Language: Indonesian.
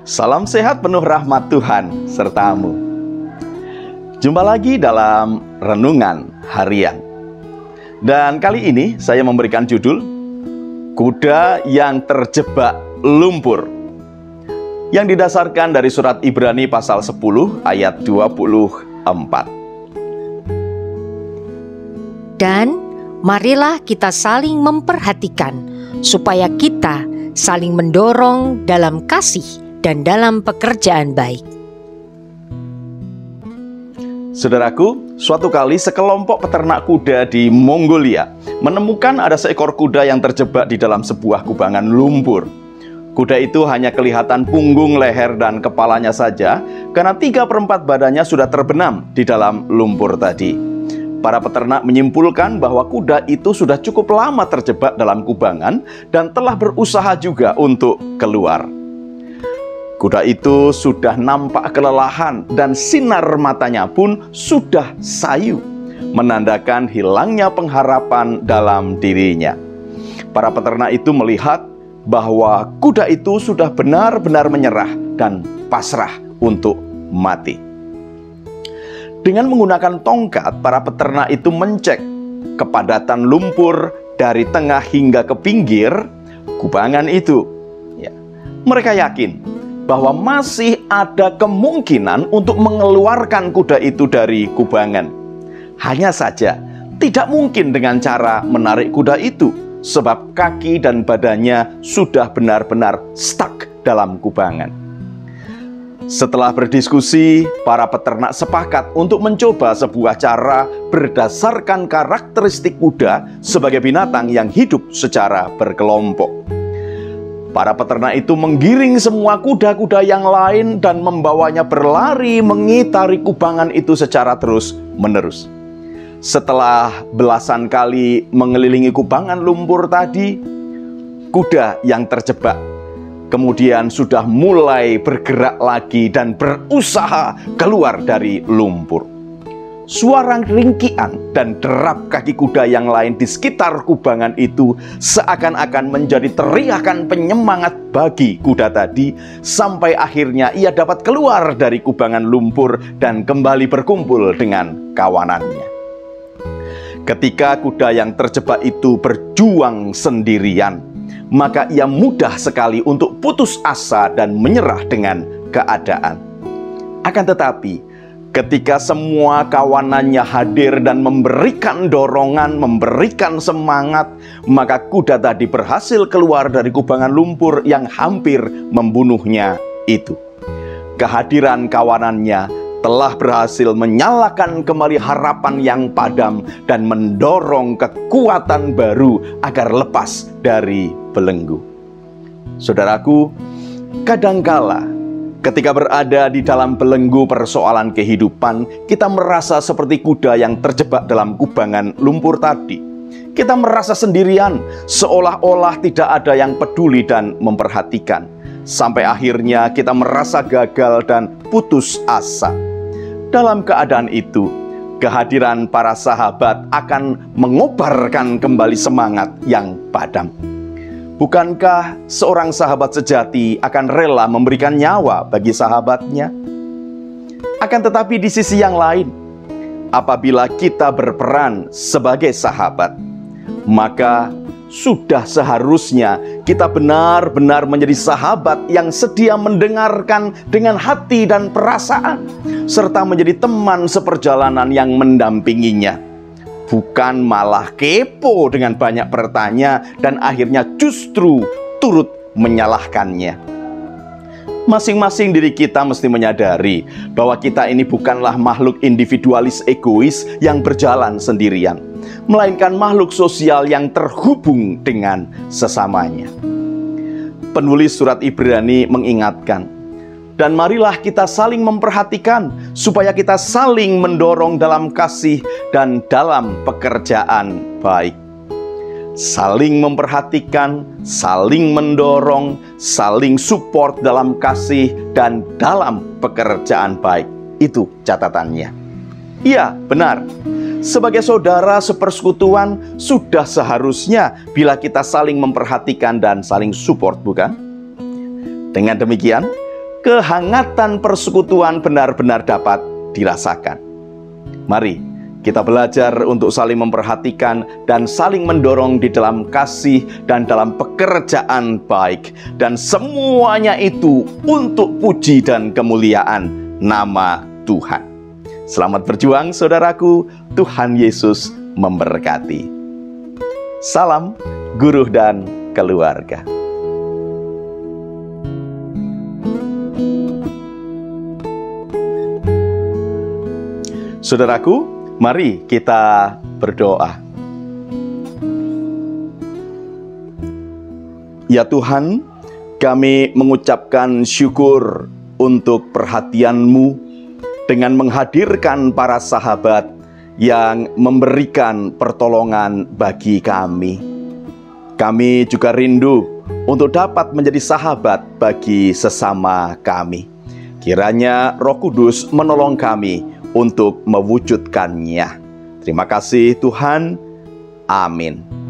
Salam sehat penuh rahmat Tuhan sertamu. Jumpa lagi dalam Renungan Harian. Dan kali ini saya memberikan judul Kuda yang Terjebak Lumpur, yang didasarkan dari surat Ibrani pasal 10 ayat 24. Dan marilah kita saling memperhatikan, supaya kita saling mendorong dalam kasih dan dalam pekerjaan baik. Saudaraku, suatu kali sekelompok peternak kuda di Mongolia menemukan ada seekor kuda yang terjebak di dalam sebuah kubangan lumpur. Kuda itu hanya kelihatan punggung, leher, dan kepalanya saja, karena 3/4 badannya sudah terbenam di dalam lumpur tadi. Para peternak menyimpulkan bahwa kuda itu sudah cukup lama terjebak dalam kubangan dan telah berusaha juga untuk keluar. Kuda itu sudah nampak kelelahan dan sinar matanya pun sudah sayu, menandakan hilangnya pengharapan dalam dirinya. Para peternak itu melihat bahwa kuda itu sudah benar-benar menyerah dan pasrah untuk mati. Dengan menggunakan tongkat, para peternak itu mencek kepadatan lumpur dari tengah hingga ke pinggir kubangan itu. Mereka yakin bahwa masih ada kemungkinan untuk mengeluarkan kuda itu dari kubangan. Hanya saja tidak mungkin dengan cara menarik kuda itu, sebab kaki dan badannya sudah benar-benar stuck dalam kubangan. Setelah berdiskusi, para peternak sepakat untuk mencoba sebuah cara berdasarkan karakteristik kuda sebagai binatang yang hidup secara berkelompok. Para peternak itu menggiring semua kuda-kuda yang lain dan membawanya berlari mengitari kubangan itu secara terus-menerus. Setelah belasan kali mengelilingi kubangan lumpur tadi, kuda yang terjebak kemudian sudah mulai bergerak lagi dan berusaha keluar dari lumpur. Suara ringkian dan derap kaki kuda yang lain di sekitar kubangan itu seakan-akan menjadi teriakan penyemangat bagi kuda tadi, sampai akhirnya ia dapat keluar dari kubangan lumpur dan kembali berkumpul dengan kawanannya. Ketika kuda yang terjebak itu berjuang sendirian, maka ia mudah sekali untuk putus asa dan menyerah dengan keadaan. Akan tetapi, ketika semua kawanannya hadir dan memberikan dorongan, memberikan semangat, maka kuda tadi berhasil keluar dari kubangan lumpur yang hampir membunuhnya itu. Kehadiran kawanannya telah berhasil menyalakan kembali harapan yang padam dan mendorong kekuatan baru agar lepas dari belenggu. Saudaraku, kadangkala ketika berada di dalam belenggu persoalan kehidupan, kita merasa seperti kuda yang terjebak dalam kubangan lumpur tadi. Kita merasa sendirian, seolah-olah tidak ada yang peduli dan memperhatikan. Sampai akhirnya kita merasa gagal dan putus asa. Dalam keadaan itu, kehadiran para sahabat akan mengobarkan kembali semangat yang padam. Bukankah seorang sahabat sejati akan rela memberikan nyawa bagi sahabatnya? Akan tetapi di sisi yang lain, apabila kita berperan sebagai sahabat, maka sudah seharusnya kita benar-benar menjadi sahabat yang sedia mendengarkan dengan hati dan perasaan, serta menjadi teman seperjalanan yang mendampinginya. Bukan malah kepo dengan banyak bertanya dan akhirnya justru turut menyalahkannya. Masing-masing diri kita mesti menyadari bahwa kita ini bukanlah makhluk individualis egois yang berjalan sendirian, melainkan makhluk sosial yang terhubung dengan sesamanya. Penulis surat Ibrani mengingatkan, dan marilah kita saling memperhatikan, supaya kita saling mendorong dalam kasih dan dalam pekerjaan baik. Saling memperhatikan, saling mendorong, saling support dalam kasih dan dalam pekerjaan baik. Itu catatannya. Iya, benar. Sebagai saudara sepersekutuan, sudah seharusnya bila kita saling memperhatikan dan saling support, bukan? Dengan demikian, kehangatan persekutuan benar-benar dapat dirasakan. Mari kita belajar untuk saling memperhatikan dan saling mendorong di dalam kasih dan dalam pekerjaan baik. Dan semuanya itu untuk puji dan kemuliaan nama Tuhan. Selamat berjuang saudaraku, Tuhan Yesus memberkati. Salam guru dan keluarga. Saudaraku, mari kita berdoa. Ya Tuhan, kami mengucapkan syukur untuk perhatian-Mu dengan menghadirkan para sahabat yang memberikan pertolongan bagi kami. Kami juga rindu untuk dapat menjadi sahabat bagi sesama kami. Kiranya Roh Kudus menolong kami untuk mewujudkannya. Terima kasih Tuhan. Amin.